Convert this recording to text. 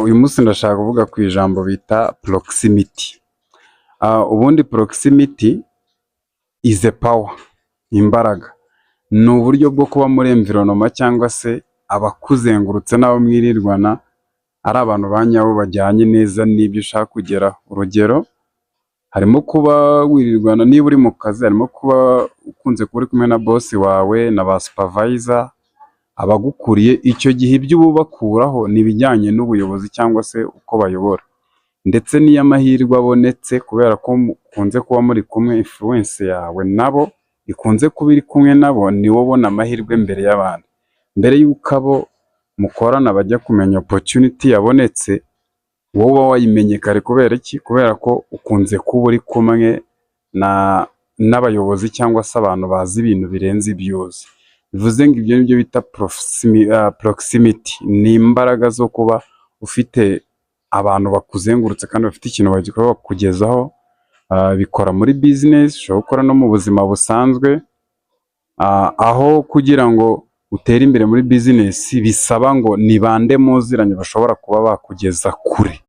Uyu munsi ndashaka kuvuga ku ijambo bita proximity. Ubundi proximity is a power, imbaraga. Ni uburyo bwo kuba muri environment cyangwa se abakuzengurutse n'abo mwirirwana ari abantu banyabo bajyanye neza n'ibyo ushaka kugeraho. Urugero, harimo kuba wirirwana niba uri mu kazi, harimo kuba ukunze kuba uri kumwe na boss wawe na ba supervisor, abagukuriye. Icyo gihe ibyo ubakuraho ni ibijyanye n'ubuyobozi cyangwa se uko bayobora, ndetse n'iyo amahirwe abonetse kubera ko mukunze kuba muri kumwe, influence yawe nabo ikunze kuba iri kumwe nabo, ni wowe ubona amahirwe mbere y'abandi, mbere y'uko abo mukorana bajya kumenya opportunity yabonetse. Wowe uba wayimenye kare. Kubera iki? Kubera ko ukunze kuba uri kumwe n'abayobozi cyangwa se abantu bazi ibintu birenze ibyuzi. Bivuze ngo ibyo nibyo bita proximity. Ni imbaraga zo kuba ufite abantu bakuzengurutse kandi bafite ikintu bagikora bakugezaho. Bikora muri business, ushobora gukora no mu buzima busanzwe. Aho kugira ngo utere imbere muri business bisaba ngo ni bande muziranye bashobora kuba bakugeza kure.